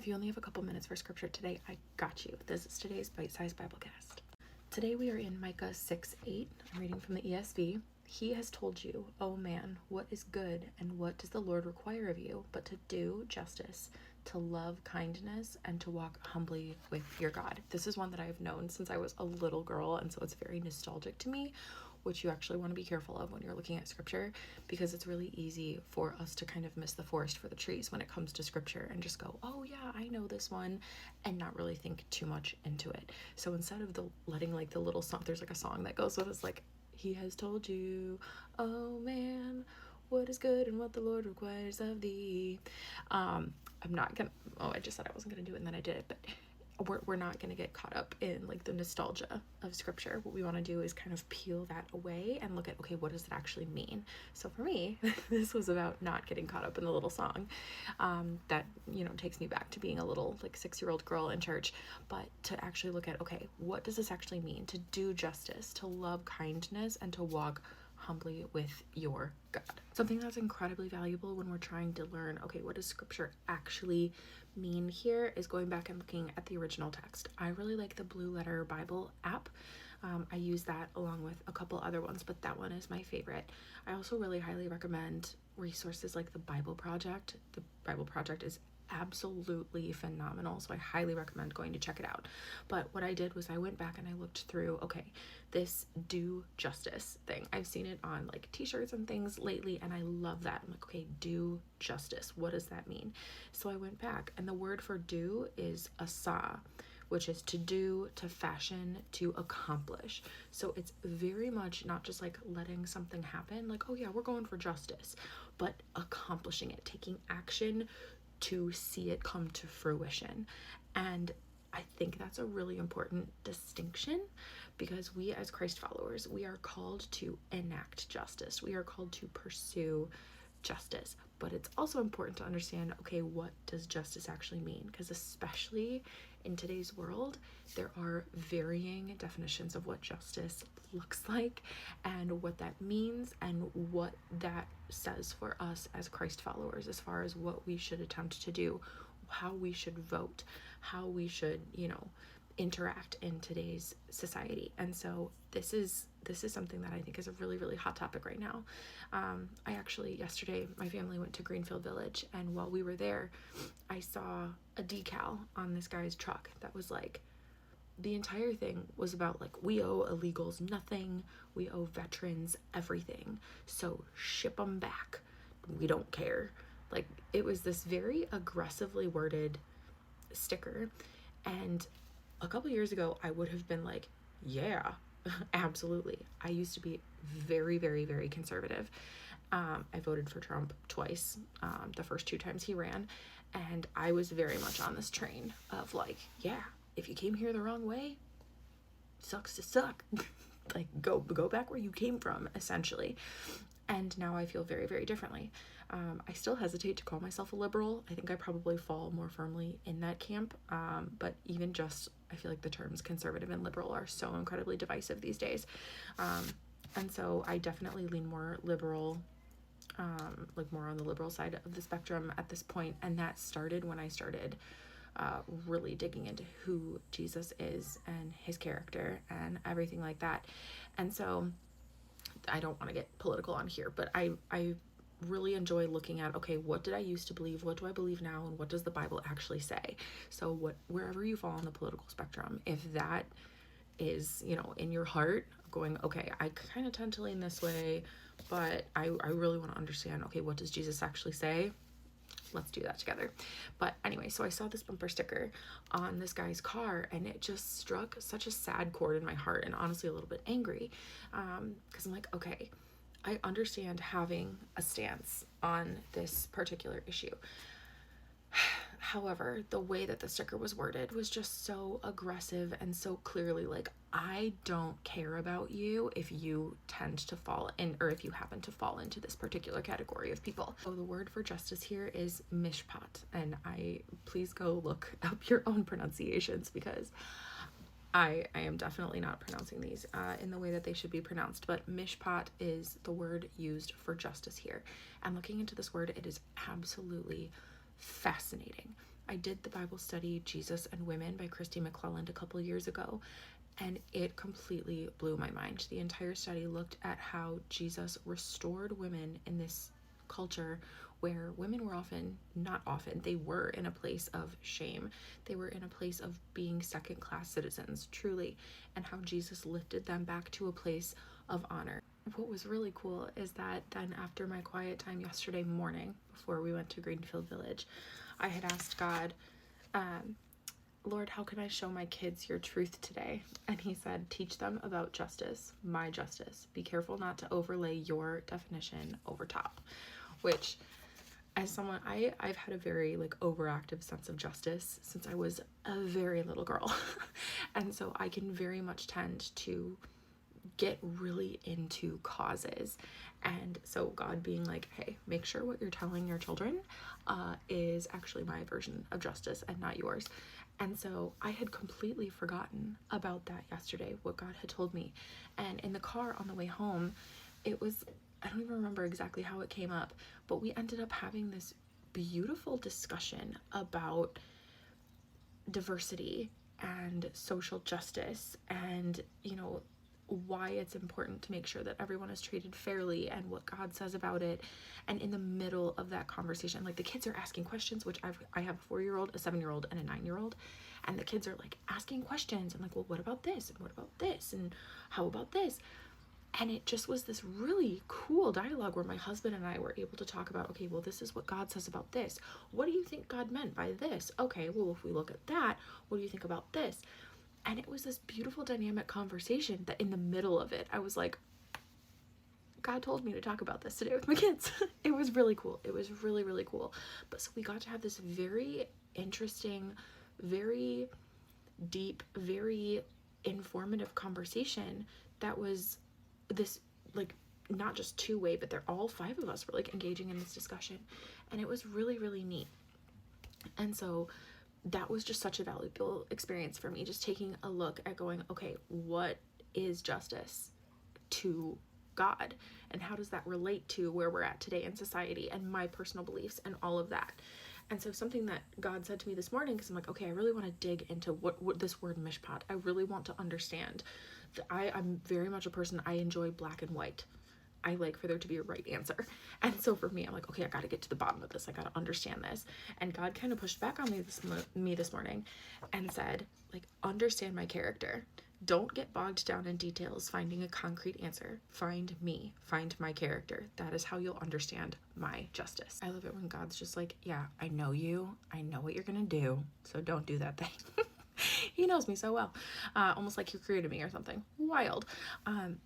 you only have a couple minutes for scripture today, I got you. This is today's bite-sized Biblecast. Today we are in Micah 6:8. I'm reading from the ESV. He has told you, O man, what is good and what does the Lord require of you, but to do justice, to love kindness, and to walk humbly with your God. This is one that I've known since I was a little girl, and so it's very nostalgic to me, which you actually want to be careful of when you're looking at scripture, because it's really easy for us to kind of miss the forest for the trees when it comes to scripture and just go, oh yeah, I know this one, and not really think too much into it. So instead of letting like the little song, there's like a song that goes with it's like, he has told you, oh man, what is good and what the Lord requires of thee. I'm not gonna, I just said I wasn't gonna do it and then I did it, but we're not going to get caught up in like the nostalgia of scripture. What we want to do is kind of peel that away and look at, okay, what does it actually mean? So for me, this was about not getting caught up in the little song that, you know, takes me back to being a little like 6-year-old girl in church, but to actually look at, okay, what does this actually mean? To do justice, to love kindness, and to walk humbly with your God. Something that's incredibly valuable when we're trying to learn, okay, what does scripture actually mean here, is going back and looking at the original text. I really like the Blue Letter Bible app. I use that along with a couple other ones, but that one is my favorite. I also really highly recommend resources like the Bible Project. The Bible Project is absolutely phenomenal, so I highly recommend going to check it out. But what I did was I went back and I looked through, okay, this do justice thing, I've seen it on like t-shirts and things lately, and I love that. I'm like, okay, do justice, what does that mean? So I went back, and the word for do is asa, which is to do, to fashion, to accomplish. So it's very much not just like letting something happen, like, oh yeah, we're going for justice, but accomplishing it, taking action to see it come to fruition. And I think that's a really important distinction, because we as Christ followers, we are called to enact justice. We are called to pursue justice. But it's also important to understand, okay, what does justice actually mean? Because especially in today's world, there are varying definitions of what justice looks like and what that means and what that says for us as Christ followers, as far as what we should attempt to do, how we should vote, how we should, you know, interact in today's society. And so this is something that I think is a really, really hot topic right now. I actually, yesterday, my family went to Greenfield Village, and while we were there, I saw a decal on this guy's truck that was like, the entire thing was about like, we owe illegals nothing, we owe veterans everything, so ship them back, we don't care. Like, it was this very aggressively worded sticker, and a couple years ago I would have been like, yeah, absolutely. I used to be very, very, very conservative. I voted for Trump twice, the first 2 times he ran, and I was very much on this train of like, yeah, if you came here the wrong way, sucks to suck. Like, go back where you came from, essentially. And now I feel very, very differently. I still hesitate to call myself a liberal. I think I probably fall more firmly in that camp. But even just, I feel like the terms conservative and liberal are so incredibly divisive these days. And so I definitely lean more liberal, like more on the liberal side of the spectrum at this point. And that started when I started really digging into who Jesus is and his character and everything like that. And so I don't want to get political on here, but I really enjoy looking at, okay, what did I used to believe? What do I believe now? And what does the Bible actually say? So wherever you fall on the political spectrum, if that is, you know, in your heart going, okay, I kind of tend to lean this way, but I really want to understand, okay, what does Jesus actually say? Let's do that together. But anyway, so I saw this bumper sticker on this guy's car, and it just struck such a sad chord in my heart, and honestly a little bit angry, because I'm like, okay, I understand having a stance on this particular issue. However, the way that the sticker was worded was just so aggressive and so clearly like, I don't care about you if you tend to fall in, or if you happen to fall into this particular category of people. So the word for justice here is mishpat, and please go look up your own pronunciations, because I am definitely not pronouncing these in the way that they should be pronounced, but mishpat is the word used for justice here. And looking into this word, it is absolutely fascinating. I did the Bible study Jesus and Women by Christy McClelland a couple years ago, and it completely blew my mind. The entire study looked at how Jesus restored women in this culture where women were they were in a place of shame. They were in a place of being second-class citizens, truly, and how Jesus lifted them back to a place of honor. What was really cool is that then after my quiet time yesterday morning, before we went to Greenfield Village, I had asked God, Lord, how can I show my kids your truth today? And he said, teach them about justice, my justice. Be careful not to overlay your definition over top. Which, as someone, I've had a very overactive sense of justice since I was a very little girl. And so I can very much tend to get really into causes. And so God being like, hey, make sure what you're telling your children is actually my version of justice and not yours. And so I had completely forgotten about that yesterday, what God had told me. And in the car on the way home, it was, I don't even remember exactly how it came up, but we ended up having this beautiful discussion about diversity and social justice and, why it's important to make sure that everyone is treated fairly and what God says about it. And in the middle of that conversation, the kids are asking questions, which I have a 4-year-old, a 7-year-old, and a 9-year-old. And the kids are asking questions and well, what about this? And what about this? And how about this? And it just was this really cool dialogue where my husband and I were able to talk about, okay, well, this is what God says about this. What do you think God meant by this? Okay, well, if we look at that, what do you think about this? And it was this beautiful dynamic conversation that in the middle of it, I was like, God told me to talk about this today with my kids. It was really cool. It was really, really cool. But so we got to have this very interesting, very deep, very informative conversation that was this not just two-way, but they're all 5 of us were engaging in this discussion. And it was really, really neat. And so that was just such a valuable experience for me, just taking a look at going, okay, what is justice to God? And how does that relate to where we're at today in society and my personal beliefs and all of that? And so something that God said to me this morning, because I'm like, okay, I really want to dig into what this word mishpat. I really want to understand. I'm very much a person, I enjoy black and white. I like for there to be a right answer. And so for me, I'm like, okay, I got to get to the bottom of this. I got to understand this. And God kind of pushed back on me this morning and said, understand my character. Don't get bogged down in details finding a concrete answer. Find me. Find my character. That is how you'll understand my justice. I love it when God's just like, yeah, I know you. I know what you're going to do. So don't do that thing. He knows me so well, almost like he created me or something wild.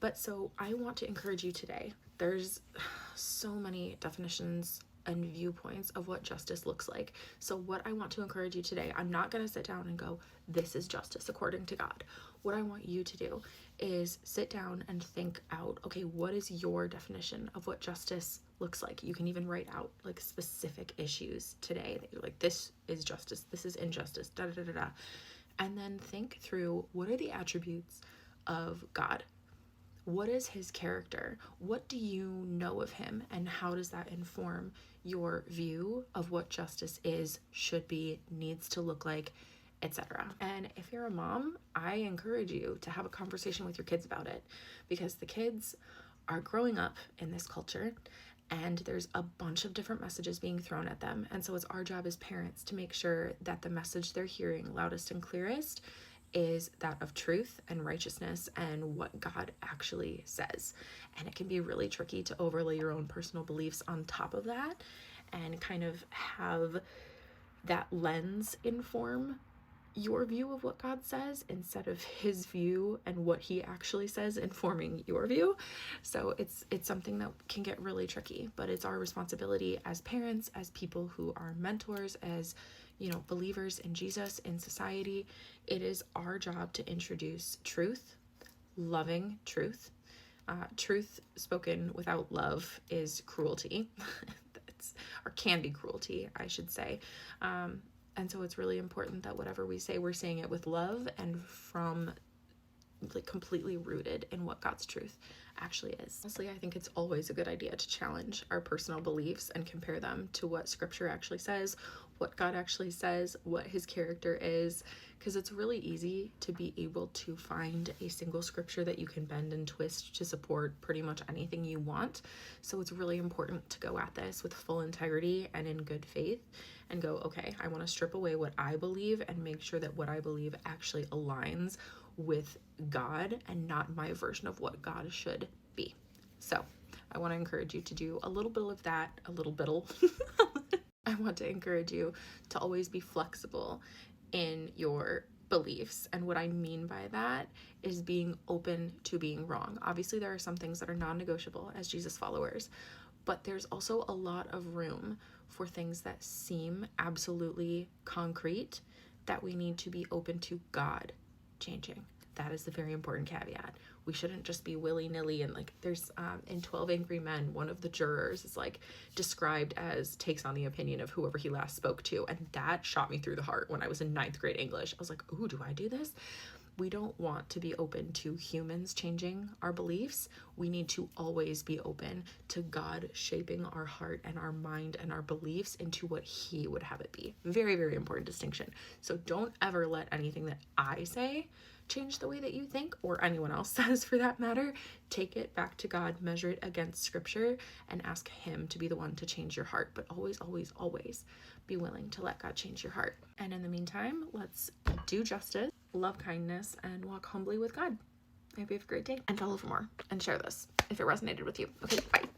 But so I want to encourage you today. There's so many definitions and viewpoints of what justice looks like. So what I want to encourage you today, I'm not going to sit down and go, this is justice according to God. What I want you to do is sit down and think out, okay, what is your definition of what justice looks like? You can even write out specific issues today that you're like, this is justice, this is injustice, da da da da. And then think through, what are the attributes of God? What is his character? What do you know of him? And how does that inform your view of what justice is, should be, needs to look like, etc. And if you're a mom, I encourage you to have a conversation with your kids about it, because the kids are growing up in this culture and there's a bunch of different messages being thrown at them. And so it's our job as parents to make sure that the message they're hearing loudest and clearest is that of truth and righteousness and what God actually says. And it can be really tricky to overlay your own personal beliefs on top of that and kind of have that lens inform your view of what God says instead of his view and what he actually says informing your view. So it's something that can get really tricky, but it's our responsibility as parents, as people who are mentors, as believers in Jesus, in society. It is our job to introduce truth, loving truth. Truth spoken without love is cruelty. Or can be cruelty, I should say. And so it's really important that whatever we say, we're saying it with love and from like completely rooted in what God's truth actually is. Honestly, I think it's always a good idea to challenge our personal beliefs and compare them to what scripture actually says, what God actually says, what his character is, because it's really easy to be able to find a single scripture that you can bend and twist to support pretty much anything you want. So it's really important to go at this with full integrity and in good faith and go, okay, I want to strip away what I believe and make sure that what I believe actually aligns with God and not my version of what God should be. So I want to encourage you to do a little bit of that, I want to encourage you to always be flexible in your beliefs. And what I mean by that is being open to being wrong. Obviously, there are some things that are non-negotiable as Jesus followers, but there's also a lot of room for things that seem absolutely concrete that we need to be open to God changing. That is the very important caveat. We shouldn't just be willy-nilly, and like there's in 12 Angry Men, one of the jurors is like described as takes on the opinion of whoever he last spoke to, and that shot me through the heart when I was in 9th grade English. I was like, ooh, do I do this? We don't want to be open to humans changing our beliefs. We need to always be open to God shaping our heart and our mind and our beliefs into what he would have it be. Very, very important distinction. So don't ever let anything that I say change the way that you think, or anyone else says for that matter. Take it back to God, measure it against scripture, and ask him to be the one to change your heart. But always, always, always be willing to let God change your heart. And in the meantime, let's do justice, love kindness, and walk humbly with God. I hope you have a great day, and follow for more, and share this if it resonated with you. Okay, bye.